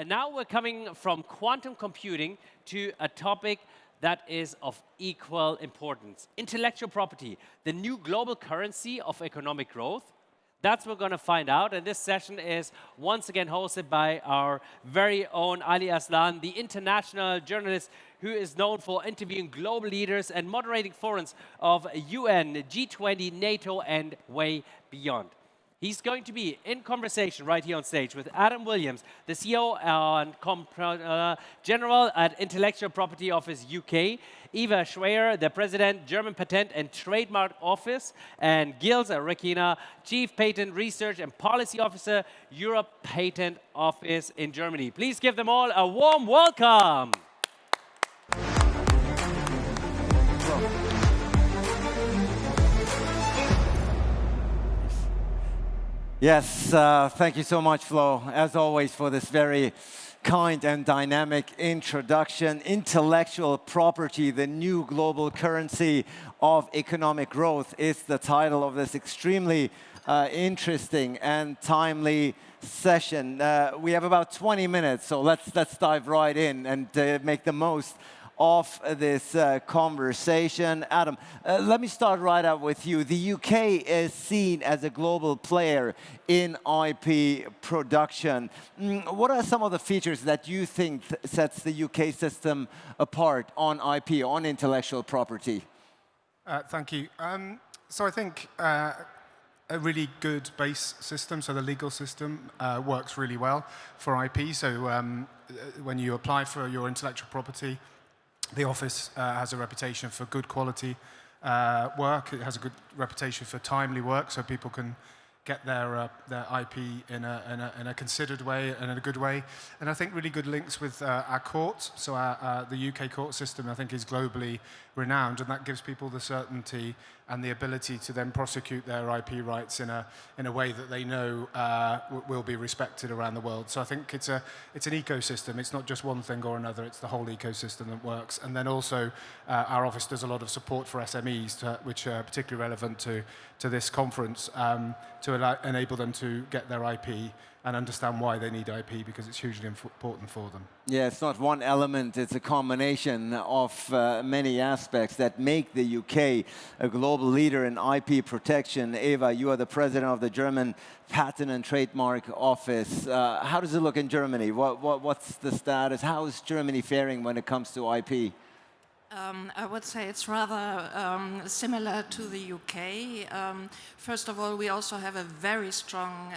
And now we're coming from quantum computing to a topic that is of equal importance. Intellectual property, the new global currency of economic growth. That's what we're going to find out. And this session is once again hosted by our very own Ali Aslan, the international journalist who is known for interviewing global leaders and moderating forums of UN, G20, NATO, and way beyond. He's going to be in conversation right here on stage with Adam Williams, the CEO and General at Intellectual Property Office UK, Eva Schewior, the President, German Patent and Trademark Office, and Gilles, Requina, Chief Patent Research and Policy Officer, Europe Patent Office in Germany. Please give them all a warm welcome. Yes, thank you so much, Flo, as always, for this very kind and dynamic introduction. Intellectual property, the new global currency of economic growth, is the title of this extremely interesting and timely session. We have about 20 minutes, so let's dive right in and make the most of this conversation. Adam, let me start right out with you. The UK is seen as a global player in IP production. What are some of the features that you think sets the UK system apart on IP, on intellectual property? Thank you. So I think a really good base system, so the legal system, works really well for IP. So when you apply for your intellectual property, the office has a reputation for good quality work. It has a good reputation for timely work, so people can get their IP in a considered way and in a good way. And I think really good links with our courts. So the UK court system, I think, is globally renowned, and that gives people the certainty and the ability to then prosecute their IP rights in a way that they know will be respected around the world. So I think it's an ecosystem. It's not just one thing or another. It's the whole ecosystem that works. And then also our office does a lot of support for SMEs, which are particularly relevant to this conference, to enable them to get their IP and understand why they need IP, because it's hugely important for them. Yeah, it's not one element, it's a combination of many aspects that make the UK a global leader in IP protection. Eva, you are the president of the German Patent and Trademark Office. How does it look in Germany? What's the status? How is Germany faring when it comes to IP? I would say it's rather similar to the UK. First of all, we also have a very strong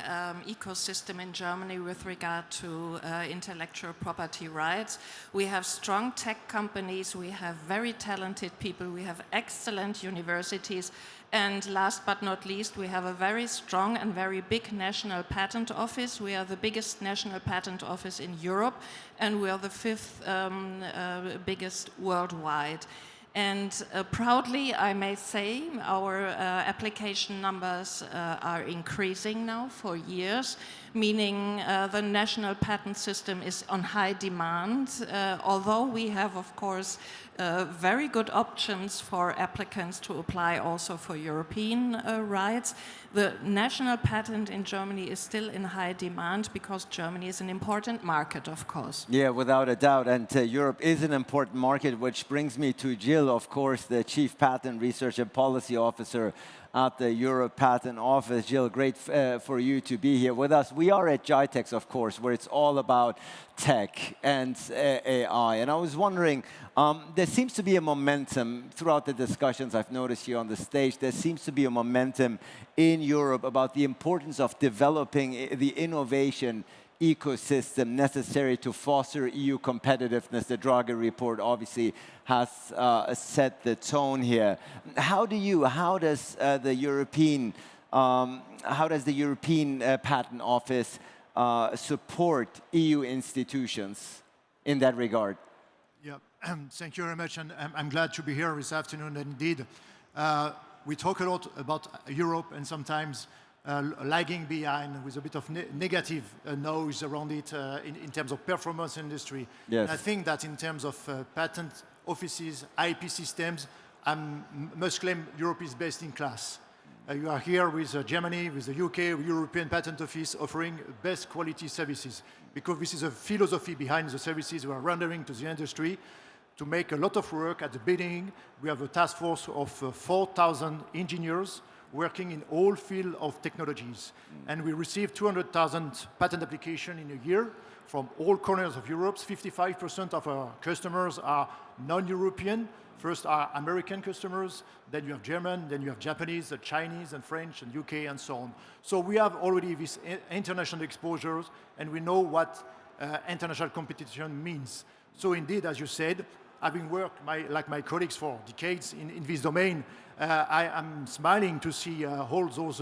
ecosystem in Germany with regard to intellectual property rights. We have strong tech companies, we have very talented people, we have excellent universities, and last but not least, we have a very strong and very big national patent office. We are the biggest national patent office in Europe, and we are the fifth biggest worldwide. And proudly, I may say, our application numbers are increasing now for years, meaning the national patent system is on high demand, although we have, of course, very good options for applicants to apply also for European rights. The national patent in Germany is still in high demand because Germany is an important market, of course. Yeah, without a doubt. And Europe is an important market, which brings me to Gilles, of course, the Chief Patent Research and Policy Officer at the Europe Patent Office. Gilles, great for you to be here with us. We are at GITEX, of course, where it's all about tech and AI. And I was wondering, there seems to be a momentum throughout the discussions I've noticed here on the stage. There seems to be a momentum in Europe about the importance of developing the innovation ecosystem necessary to foster EU competitiveness. The Draghi report obviously has set the tone here. How does the European Patent Office support EU institutions in that regard? Yeah, thank you very much, and I'm glad to be here this afternoon. Indeed, we talk a lot about Europe, and sometimes lagging behind with a bit of negative noise around it in terms of performance industry. Yes. And I think that in terms of patent offices, IP systems, I must claim Europe is best in class. You are here with Germany, with the UK, with European Patent Office, offering best quality services. Because this is a philosophy behind the services we are rendering to the industry. To make a lot of work at the beginning, we have a task force of 4,000 engineers working in all fields of technologies. And we receive 200,000 patent applications in a year from all corners of Europe. 55% of our customers are non-European. First are American customers, then you have German, then you have Japanese, Chinese, and French, and UK, and so on. So we have already these international exposures, and we know what international competition means. So indeed, as you said, having worked like my colleagues for decades in this domain, I am smiling to see all those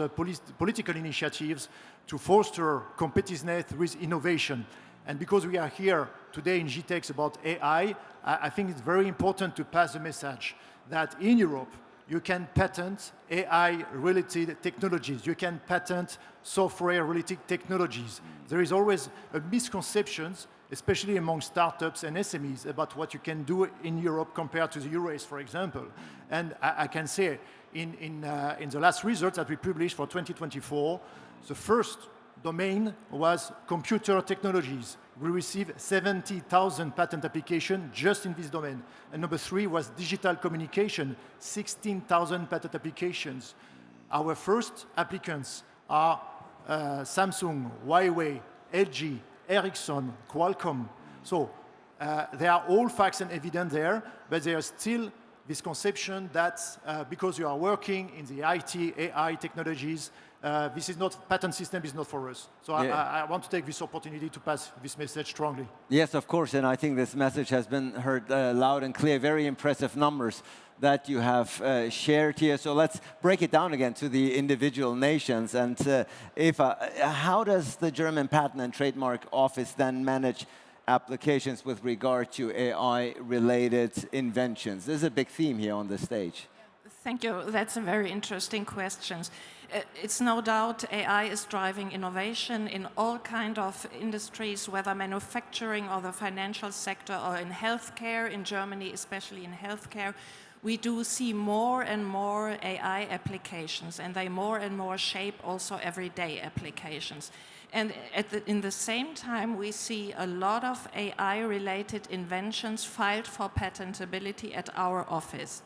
political initiatives to foster competitiveness with innovation. And because we are here today in GITEX about AI, I think it's very important to pass the message that in Europe, you can patent AI-related technologies. You can patent software-related technologies. There is always a misconception, especially among startups and SMEs, about what you can do in Europe compared to the US, for example. And I can say in the last results that we published for 2024, the first domain was computer technologies. We received 70,000 patent applications just in this domain. And number 3 was digital communication, 16,000 patent applications. Our first applicants are Samsung, Huawei, LG, Ericsson, Qualcomm. So they are all facts and evidence there, but there is still this conception that because you are working in the IT, AI technologies, this is not, patent system is not for us. So I want to take this opportunity to pass this message strongly. Yes, of course, and I think this message has been heard loud and clear. Very impressive numbers that you have shared here. So let's break it down again to the individual nations. And Eva, how does the German Patent and Trademark Office then manage applications with regard to AI-related inventions? There's a big theme here on the stage. Thank you. That's a very interesting question. It's no doubt AI is driving innovation in all kinds of industries, whether manufacturing or the financial sector or in healthcare, in Germany, especially in healthcare. We do see more and more AI applications, and they more and more shape also everyday applications. And in the same time, we see a lot of AI-related inventions filed for patentability at our office.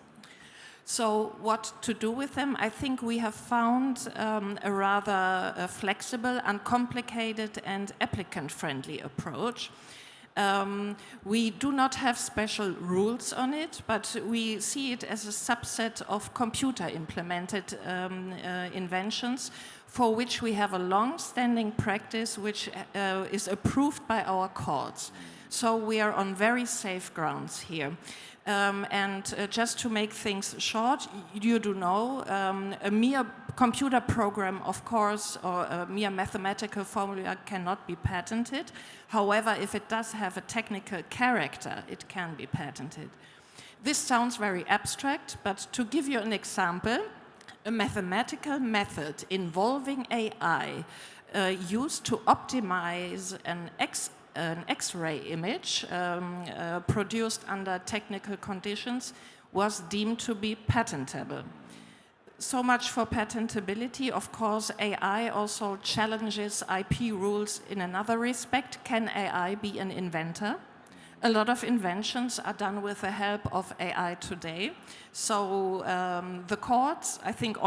So what to do with them? I think we have found a rather flexible, uncomplicated, and applicant-friendly approach. We do not have special rules on it, but we see it as a subset of computer-implemented inventions for which we have a long-standing practice which is approved by our courts. So we are on very safe grounds here. Just to make things short, you do know, a mere computer program, of course, or a mere mathematical formula cannot be patented. However, if it does have a technical character, it can be patented. This sounds very abstract, but to give you an example, a mathematical method involving AI used to optimize an X-ray image produced under technical conditions was deemed to be patentable. So much for patentability. Of course, AI also challenges IP rules in another respect. Can AI be an inventor? A lot of inventions are done with the help of AI today. So the courts, I think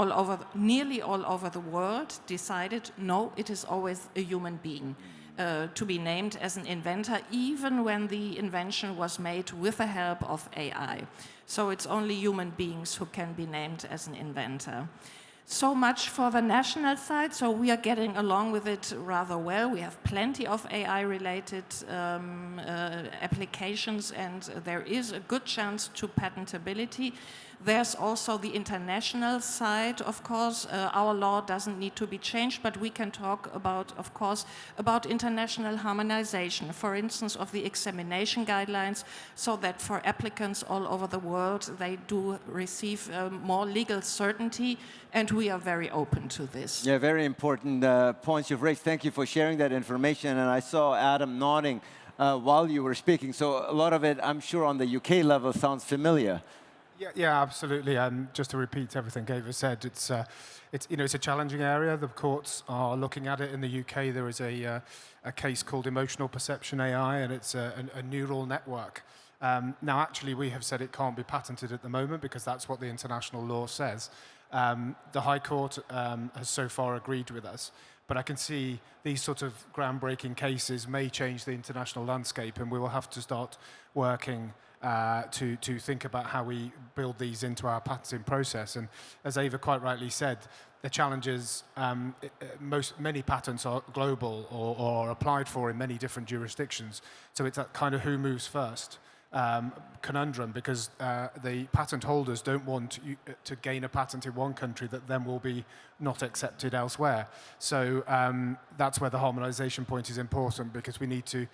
nearly all over the world, decided no, it is always a human being to be named as an inventor, even when the invention was made with the help of AI. So it's only human beings who can be named as an inventor. So much for the national side. So we are getting along with it rather well. We have plenty of AI-related applications, and there is a good chance to patentability. There's also the international side, of course. Our law doesn't need to be changed, but we can talk about, of course, about international harmonization, for instance, of the examination guidelines, so that for applicants all over the world, they do receive more legal certainty, and we are very open to this. Yeah, very important points you've raised. Thank you for sharing that information, and I saw Adam nodding while you were speaking, so a lot of it, I'm sure, on the UK level sounds familiar. Yeah, absolutely. And just to repeat everything Eva said, it's a challenging area. The courts are looking at it. In the UK, there is a case called emotional perception AI, and it's a neural network. Now, actually, we have said it can't be patented at the moment because that's what the international law says. The High Court has so far agreed with us. But I can see these sort of groundbreaking cases may change the international landscape, and we will have to start working to think about how we build these into our patenting process. And as Eva quite rightly said, the challenge is many patents are global or applied for in many different jurisdictions. So it's that kind of who moves first conundrum, because the patent holders don't want to gain a patent in one country that then will be not accepted elsewhere. So that's where the harmonization point is important, because we need to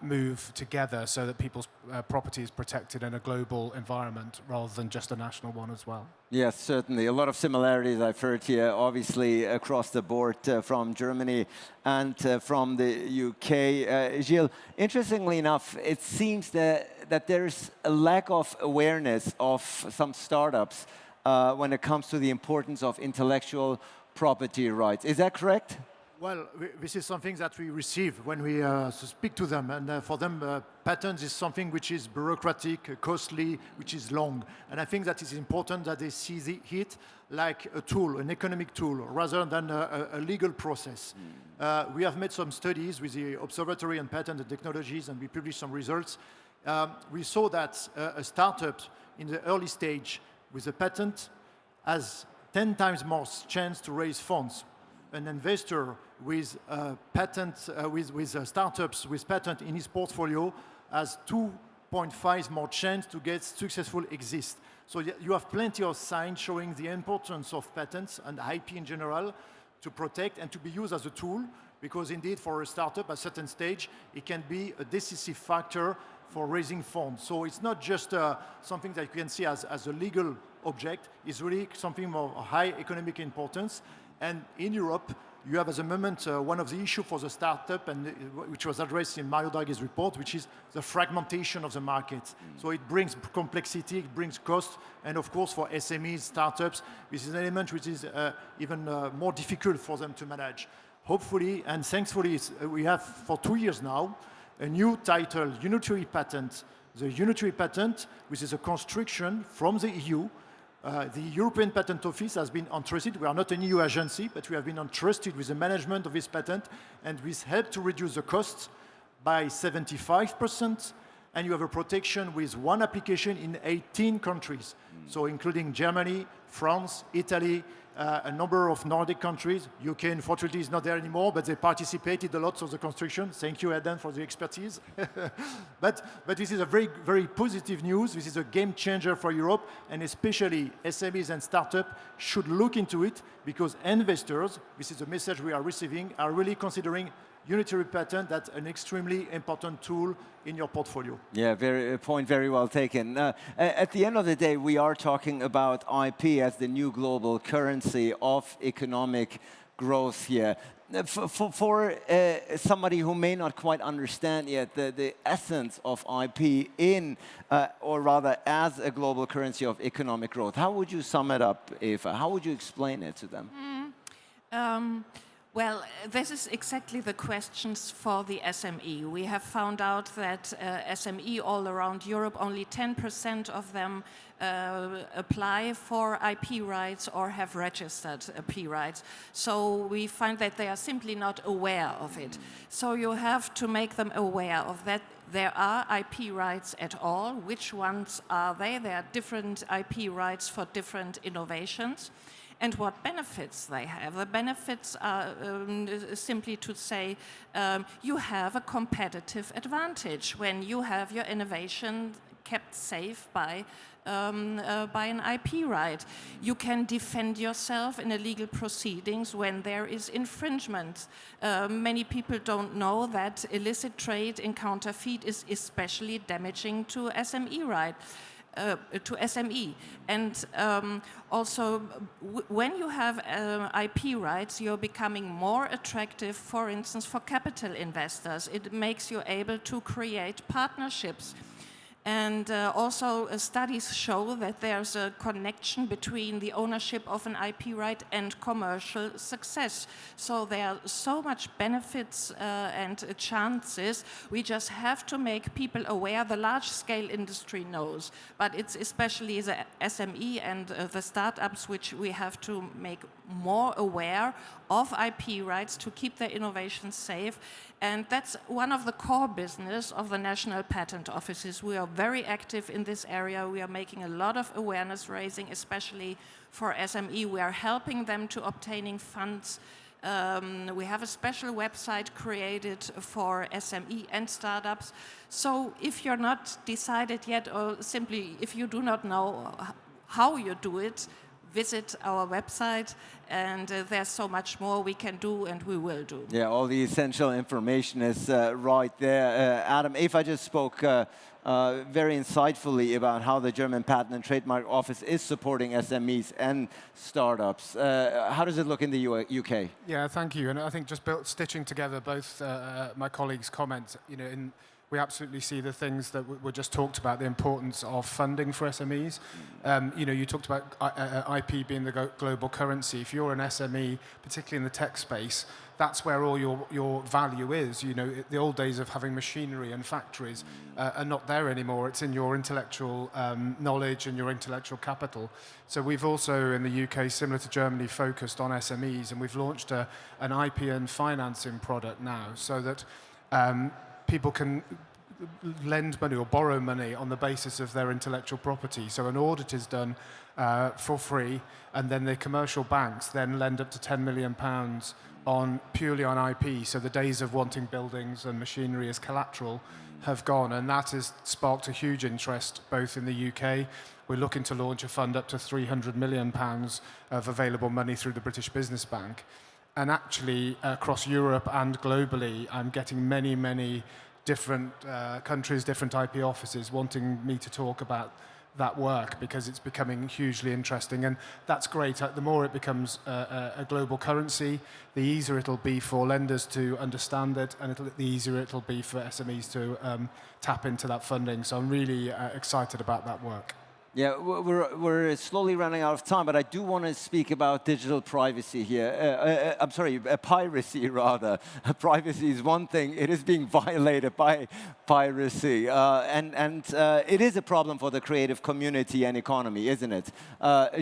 move together so that people's property is protected in a global environment rather than just a national one as well. Yes, certainly. A lot of similarities I've heard here, obviously, across the board from Germany and from the UK. Gilles, interestingly enough, it seems that there's a lack of awareness of some startups when it comes to the importance of intellectual property rights. Is that correct? Well, this is something that we receive when we speak to them, and for them, patents is something which is bureaucratic, costly, which is long. And I think that it's important that they see it like a tool, an economic tool, rather than a legal process. We have made some studies with the Observatory on Patent and Technologies, and we published some results. We saw that a startup in the early stage with a patent has 10 times more chance to raise funds. An investor with startups with patent in his portfolio has 2.5 more chance to get successful exit. So you have plenty of signs showing the importance of patents and IP in general to protect and to be used as a tool, because indeed for a startup at a certain stage, it can be a decisive factor for raising funds. So it's not just something that you can see as a legal object, it's really something of high economic importance. And in Europe, you have, at the moment, one of the issues for the startup, and which was addressed in Mario Draghi's report, which is the fragmentation of the market. So it brings complexity, it brings cost, and of course, for SMEs, startups, this is an element which is even more difficult for them to manage. Hopefully, and thankfully, we have for 2 years now a new title, unitary patent. The unitary patent, which is a construction from the EU. The European Patent Office has been entrusted. We are not an EU agency, but we have been entrusted with the management of this patent, and this helped to reduce the costs by 75%, and you have a protection with one application in 18 countries, so including Germany, France, Italy, a number of Nordic countries. UK, unfortunately, is not there anymore, but they participated a lot of the construction. Thank you, Eden, for the expertise. but this is a very, very positive news. This is a game changer for Europe, and especially SMEs and startups should look into it, because investors, this is the message we are receiving, are really considering unitary patent that's an extremely important tool in your portfolio. Yeah, point very well taken. At the end of the day, we are talking about IP as the new global currency of economic growth here. For somebody who may not quite understand yet the essence of IP in, or rather as a global currency of economic growth, how would you sum it up, Eva? How would you explain it to them? Well, this is exactly the questions for the SME. We have found out that SME all around Europe, only 10% of them apply for IP rights or have registered IP rights. So we find that they are simply not aware of it. So you have to make them aware of that. There are IP rights at all. Which ones are they? There are different IP rights for different innovations. And what benefits they have. The benefits are simply to say you have a competitive advantage when you have your innovation kept safe by an IP right. You can defend yourself in a legal proceedings when there is infringement. Many people don't know that illicit trade in counterfeit is especially damaging to SME right. To SME. And also, when you have IP rights, you're becoming more attractive, for instance, for capital investors. It makes you able to create partnerships. And also studies show that there's a connection between the ownership of an IP right and commercial success. So there are so much benefits and chances. We just have to make people aware. The large-scale industry knows, but it's especially the SME and the startups which we have to make more aware of IP rights to keep their innovations safe. And that's one of the core business of the national patent offices. We are very active in this area. We are making a lot of awareness raising, especially for SME. We are helping them to obtaining funds. We have a special website created for SME and startups. So if you're not decided yet, or simply if you do not know how you do it, visit our website, and there's so much more we can do and we will do. Yeah, all the essential information is right there. Adam, Eva just spoke very insightfully about how the German Patent and Trademark Office is supporting SMEs and startups. How does it look in the UK? Yeah, thank you. And I think just stitching together both my colleagues' comments, we absolutely see the things that were just talked about, the importance of funding for SMEs. You talked about IP being the global currency. If you're an SME, particularly in the tech space, that's where all your value is. The old days of having machinery and factories are not there anymore. It's in your intellectual knowledge and your intellectual capital. So we've also, in the UK, similar to Germany, focused on SMEs, and we've launched an IP and financing product now so that people can lend money or borrow money on the basis of their intellectual property. So an audit is done for free, and then the commercial banks then lend up to £10 million purely on IP. So the days of wanting buildings and machinery as collateral have gone, and that has sparked a huge interest both in the UK. We're looking to launch a fund up to £300 million of available money through the British Business Bank. And actually, across Europe and globally, I'm getting many different countries, different IP offices wanting me to talk about that work because it's becoming hugely interesting. And that's great. The more it becomes a global currency, the easier it'll be for lenders to understand it, and the easier it'll be for SMEs to tap into that funding. So I'm really excited about that work. Yeah, we're slowly running out of time, but I do want to speak about digital privacy here. I'm sorry, piracy rather. Privacy is one thing; it is being violated by piracy, and it is a problem for the creative community and economy, isn't it?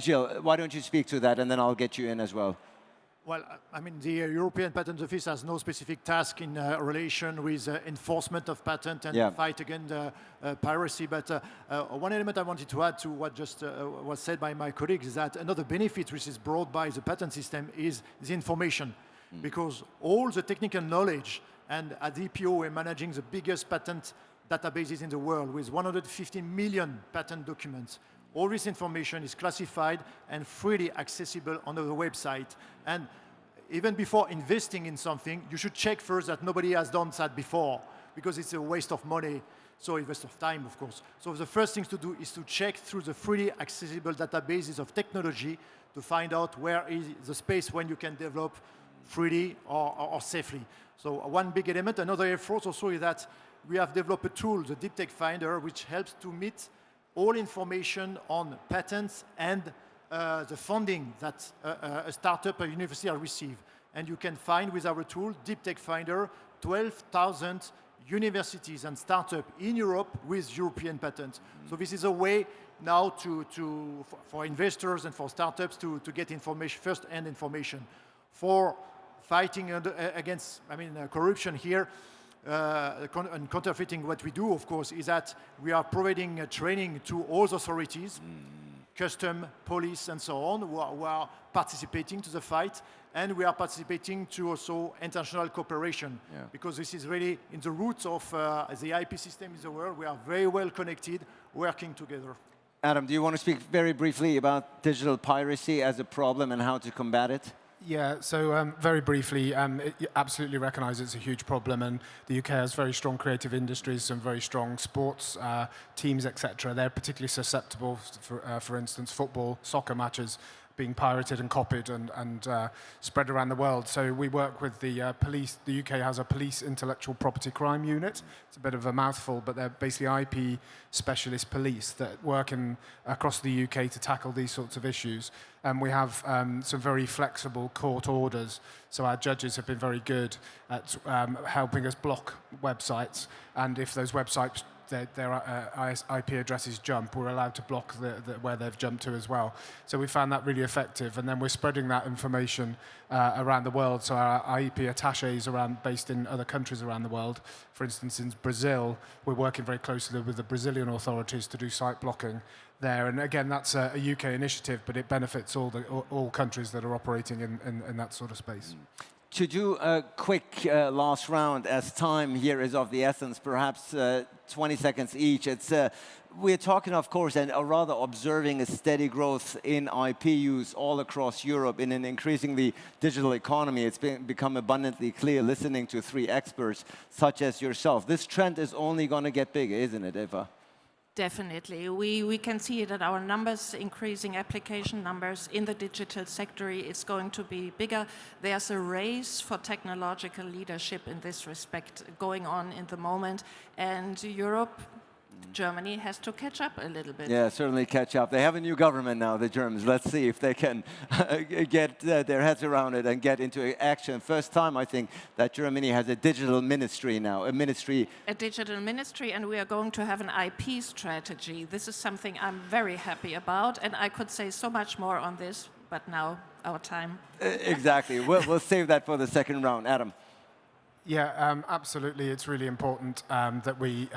Gilles, why don't you speak to that, and then I'll get you in as well. Well, I mean, the European Patent Office has no specific task in relation with enforcement of patent and fight against piracy. But one element I wanted to add to what just was said by my colleagues is that another benefit which is brought by the patent system is the information. Because all the technical knowledge, and at the EPO we're managing the biggest patent databases in the world with 150 million patent documents. All this information is classified and freely accessible on the website. And even before investing in something, you should check first that nobody has done that before, because it's a waste of money, so a waste of time, of course. So the first thing to do is to check through the freely accessible databases of technology to find out where is the space when you can develop freely or safely. So one big element. Another effort also is that we have developed a tool, the Deep Tech Finder, which helps to meet all information on patents and the funding that a startup or university will receive. And you can find with our tool, Deep Tech Finder, 12,000 universities and startups in Europe with European patents. So this is a way now for investors and for startups to get information, first-hand information. For fighting against corruption here, and counterfeiting, what we do, of course, is that we are providing training to all authorities, custom, police, and so on, who are participating to the fight, and we are participating to also international cooperation, because this is really in the roots of the IP system in the world. We are very well connected, working together. Adam, do you want to speak very briefly about digital piracy as a problem and how to combat it? Yeah, so very briefly, you absolutely recognise it's a huge problem, and the UK has very strong creative industries, some very strong sports teams, etc. They're particularly susceptible, for instance, football, soccer matches being pirated and copied and spread around the world. So we work with the police. The UK has a police intellectual property crime unit. It's a bit of a mouthful, but they're basically IP specialist police that work across the UK to tackle these sorts of issues. And we have some very flexible court orders. So our judges have been very good at helping us block websites. And if those websites, their IP addresses jump, we're allowed to block where they've jumped to as well. So we found that really effective. And then we're spreading that information around the world. So our IP attaches based in other countries around the world. For instance, in Brazil, we're working very closely with the Brazilian authorities to do site blocking there. And again, that's a UK initiative, but it benefits all countries that are operating in that sort of space. To do a quick last round, as time here is of the essence, perhaps 20 seconds each. We're talking, of course, and rather observing a steady growth in IP use all across Europe in an increasingly digital economy. It's become abundantly clear listening to three experts such as yourself. This trend is only going to get bigger, isn't it, Eva? Definitely. We can see that our numbers, increasing application numbers in the digital sector, is going to be bigger. There's a race for technological leadership in this respect going on in the moment. And Europe, Germany, has to catch up a little bit. Yeah, certainly catch up. They have a new government now, the Germans. Let's see if they can get their heads around it and get into action. First time, I think, that Germany has a digital ministry now, a digital ministry, and we are going to have an IP strategy. This is something I'm very happy about, and I could say so much more on this, but now our time. Exactly. We'll save that for the second round. Adam. Yeah, absolutely. It's really important that we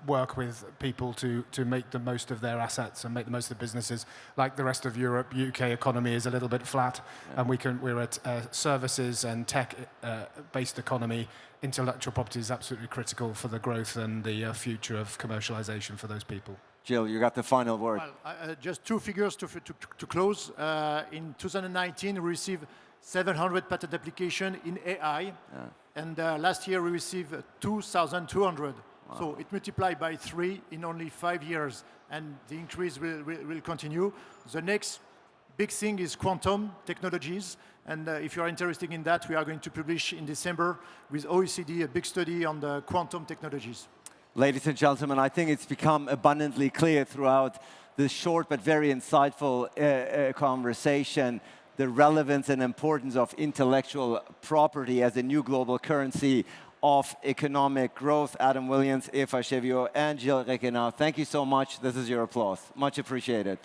work with people to make the most of their assets and make the most of the businesses. Like the rest of Europe, UK economy is a little bit flat, and we're at services and tech-based economy. Intellectual property is absolutely critical for the growth and the future of commercialization for those people. Gilles, you got the final word. Well, just two figures to close. In 2019, we received 700 patent applications in AI. Yeah. And last year we received 2,200. Wow. So it multiplied by 3 in only 5 years, and the increase will continue. The next big thing is quantum technologies, and if you are interested in that, we are going to publish in December with OECD a big study on the quantum technologies. Ladies and gentlemen, I think it's become abundantly clear throughout this short but very insightful conversation the relevance and importance of intellectual property as a new global currency of economic growth. Adam Williams, Eva Schewior, and Gilles Requina, thank you so much. This is your applause. Much appreciated.